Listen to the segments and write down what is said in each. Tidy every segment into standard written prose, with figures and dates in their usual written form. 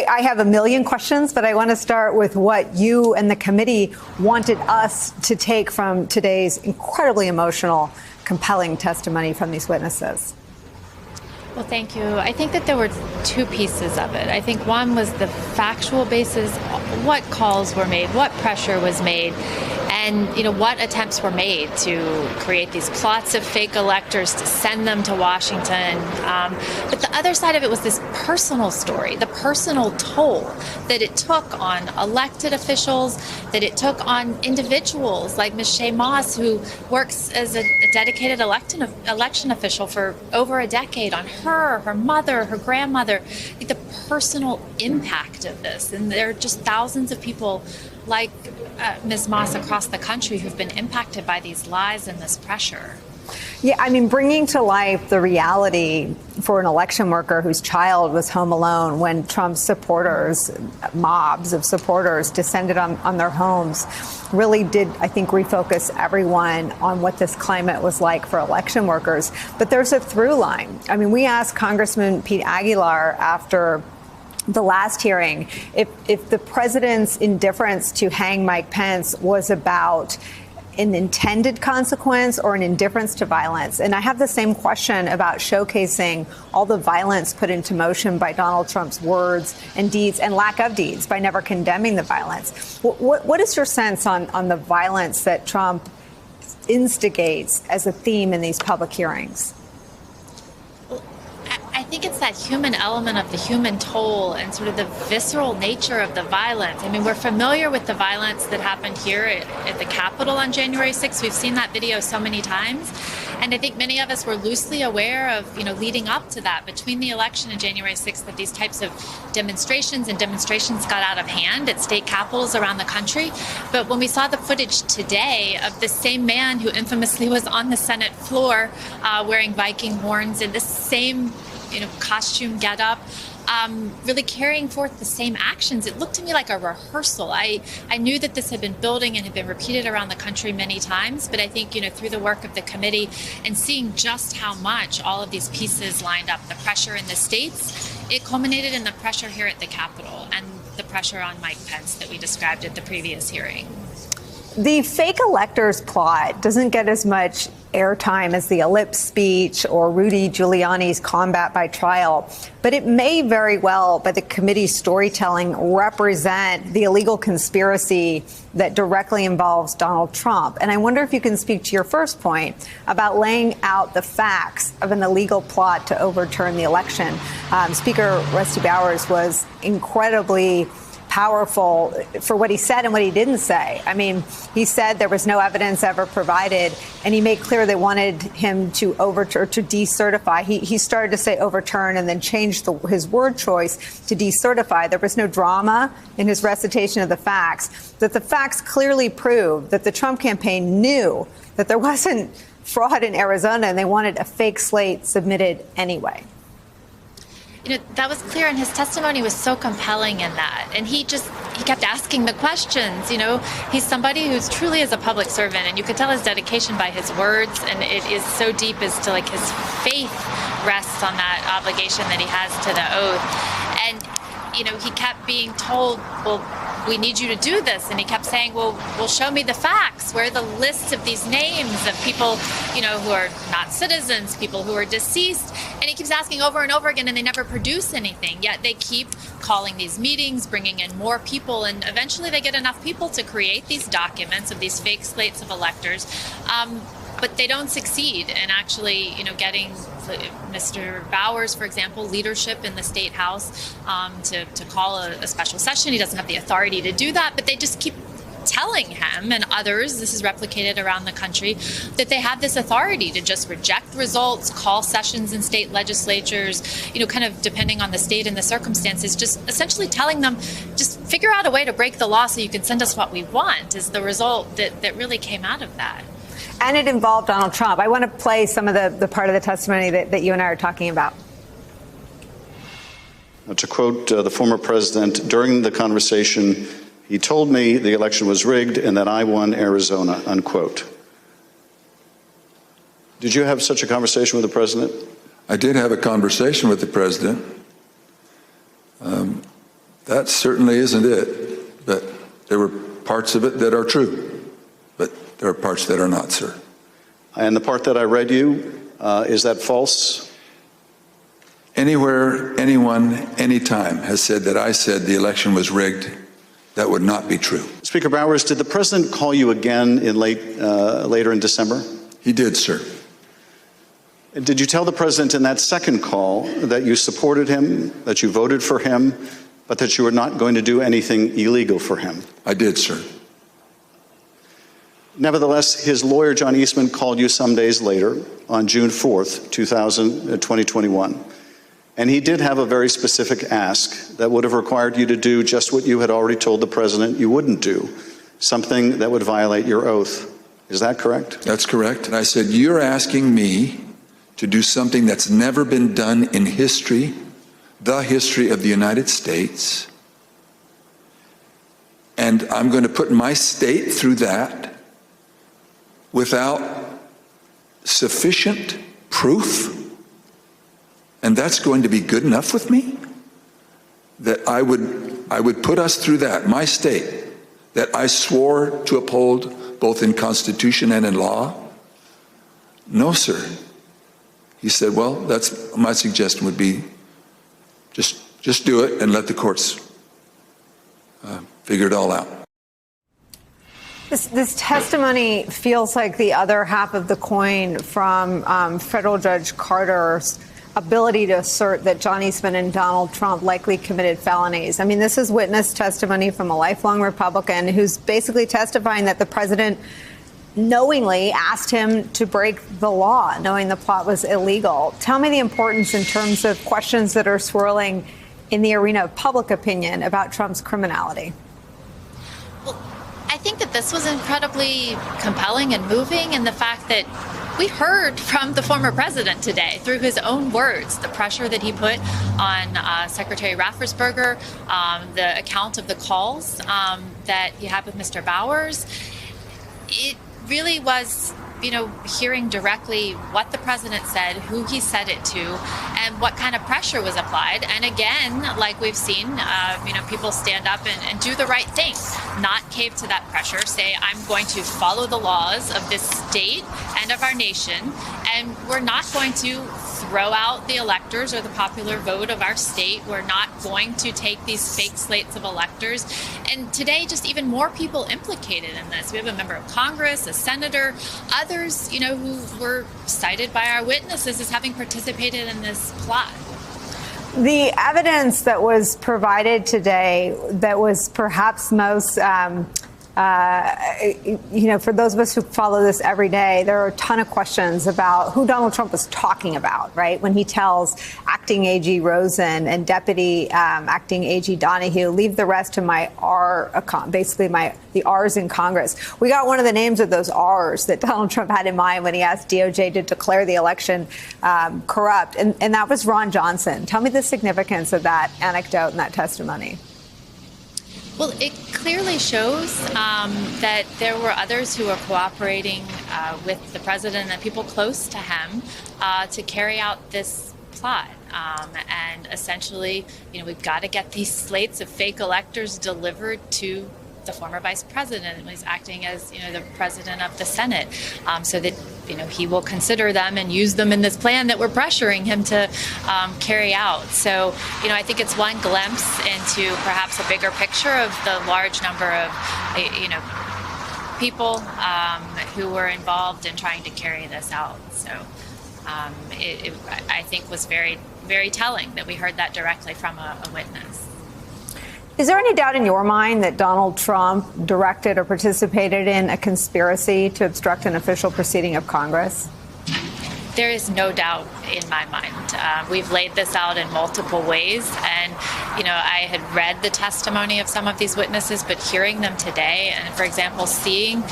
I have a million questions, but I want to start with what you and the committee wanted us to take from today's incredibly emotional, compelling testimony from these witnesses. Well, thank you. I think that there were two pieces of it. I think one was the factual basis, what calls were made, what pressure was made, and what attempts were made to create these plots of fake electors to send them to Washington. But the other side of it was this personal story, the personal toll that it took on elected officials, that it took on individuals like Ms. Shaye Moss, who works as a dedicated election official for over a decade, on her mother, her grandmother, the personal impact of this. And there are just thousands of people like Ms. Moss across the country who've been impacted by these lies and this pressure. Yeah, I mean, bringing to life the reality for an election worker whose child was home alone when Trump's supporters, mobs of supporters, descended on their homes, really did, I think, refocus everyone on what this climate was like for election workers. But there's a through line. I mean, we asked Congressman Pete Aguilar after the last hearing if the president's indifference to hang Mike Pence was about an intended consequence or an indifference to violence. And I have the same question about showcasing all the violence put into motion by Donald Trump's words and deeds and lack of deeds by never condemning the violence. What is your sense on the violence that Trump instigates as a theme in these public hearings? I think it's that human element of the human toll and sort of the visceral nature of the violence. I mean, we're familiar with the violence that happened here at the Capitol on January 6th. We've seen that video so many times. And I think many of us were loosely aware of, leading up to that, between the election and January 6th, that these types of demonstrations got out of hand at state capitals around the country. But when we saw the footage today of the same man who infamously was on the Senate floor wearing Viking horns in the same costume getup, really carrying forth the same actions. It looked to me like a rehearsal. I knew that this had been building and had been repeated around the country many times, but I think, through the work of the committee and seeing just how much all of these pieces lined up, the pressure in the states, it culminated in the pressure here at the Capitol and the pressure on Mike Pence that we described at the previous hearing. The fake electors plot doesn't get as much airtime as the ellipse speech or Rudy Giuliani's combat by trial, but it may very well, by the committee's storytelling, represent the illegal conspiracy that directly involves Donald Trump. And I wonder if you can speak to your first point about laying out the facts of an illegal plot to overturn the election. Speaker Rusty Bowers was incredibly powerful for what he said and what he didn't say. I mean, he said there was no evidence ever provided, and he made clear they wanted him to overturn, to decertify. He started to say overturn and then changed his word choice to decertify. There was no drama in his recitation of the facts, that the facts clearly prove that the Trump campaign knew that there wasn't fraud in Arizona and they wanted a fake slate submitted anyway. That was clear, and his testimony was so compelling in that. And he kept asking the questions. He's somebody who's truly is a public servant, and you could tell his dedication by his words, and it is so deep as to his faith rests on that obligation that he has to the oath. And, he kept being told, well, we need you to do this. And he kept saying, well, show me the facts. Where are the lists of these names of people, who are not citizens, people who are deceased? And he keeps asking over and over again, and they never produce anything. Yet they keep calling these meetings, bringing in more people, and eventually they get enough people to create these documents of these fake slates of electors. But they don't succeed in actually, getting Mr. Bowers, for example, leadership in the state house to call a special session. He doesn't have the authority to do that, but they just keep telling him and others, this is replicated around the country, that they have this authority to just reject results, call sessions in state legislatures, kind of depending on the state and the circumstances, just essentially telling them, just figure out a way to break the law so you can send us what we want, is the result that really came out of that. And it involved Donald Trump. I want to play some of the part of the testimony that you and I are talking about. To quote the former president, during the conversation, he told me the election was rigged and that I won Arizona, unquote. Did you have such a conversation with the president? I did have a conversation with the president. That certainly isn't it, but there were parts of it that are true, but there are parts that are not, sir. And the part that I read you, is that false? Anywhere, anyone, anytime has said that I said the election was rigged, that would not be true. Speaker Bowers, did the president call you again in later in December? He did, sir. Did you tell the president in that second call that you supported him, that you voted for him, but that you were not going to do anything illegal for him? I did, sir. Nevertheless, his lawyer, John Eastman, called you some days later on June 4th, 2021. And he did have a very specific ask that would have required you to do just what you had already told the president you wouldn't do, something that would violate your oath. Is that correct? That's correct. And I said, you're asking me to do something that's never been done in history, the history of the United States, and I'm going to put my state through that without sufficient proof, and that's going to be good enough with me? That I would put us through that, my state, that I swore to uphold both in Constitution and in law? No, sir. He said, well, that's my suggestion would be just do it and let the courts figure it all out. This testimony feels like the other half of the coin from federal Judge Carter's ability to assert that John Eastman and Donald Trump likely committed felonies. I mean, this is witness testimony from a lifelong Republican who's basically testifying that the president knowingly asked him to break the law, knowing the plot was illegal. Tell me the importance in terms of questions that are swirling in the arena of public opinion about Trump's criminality. Well, I think that this was incredibly compelling and moving, and the fact that we heard from the former president today through his own words, the pressure that he put on Secretary Raffensperger, the account of the calls that he had with Mr. Bowers. It really was, hearing directly what the president said, who he said it to, and what kind of pressure was applied. And again, like we've seen, people stand up and do the right thing, not cave to that pressure, say, I'm going to follow the laws of this state and of our nation, and we're not going to throw out the electors or the popular vote of our state. We're not going to take these fake slates of electors. And today, just even more people implicated in this. We have a member of Congress, a senator, others, who were cited by our witnesses as having participated in this plot. The evidence that was provided today that was perhaps most for those of us who follow this every day, there are a ton of questions about who Donald Trump was talking about, right? When he tells acting AG Rosen and Deputy acting AG Donahue, leave the rest to my R, basically the R's in Congress. We got one of the names of those R's that Donald Trump had in mind when he asked DOJ to declare the election corrupt, and that was Ron Johnson. Tell me the significance of that anecdote and that testimony. Well, it clearly shows that there were others who were cooperating with the president and people close to him to carry out this plot. And essentially, we've got to get these slates of fake electors delivered to the former vice president, who is acting as, the president of the Senate, so that, he will consider them and use them in this plan that we're pressuring him to carry out. So, I think it's one glimpse into perhaps a bigger picture of the large number of, people who were involved in trying to carry this out. So I think was very, very telling that we heard that directly from a witness. Is there any doubt in your mind that Donald Trump directed or participated in a conspiracy to obstruct an official proceeding of Congress? There is no doubt in my mind. We've laid this out in multiple ways. And, I had read the testimony of some of these witnesses, but hearing them today, and for example, seeing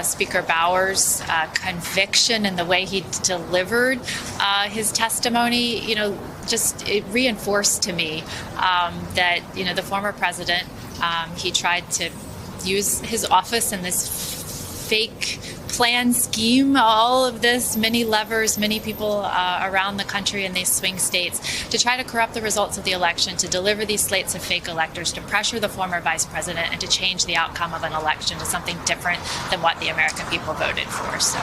Speaker Bowers' conviction and the way he delivered his testimony, it reinforced to me that, the former president, he tried to use his office in this fake plan, scheme, all of this, many levers, many people around the country in these swing states to try to corrupt the results of the election, to deliver these slates of fake electors, to pressure the former vice president, and to change the outcome of an election to something different than what the American people voted for. So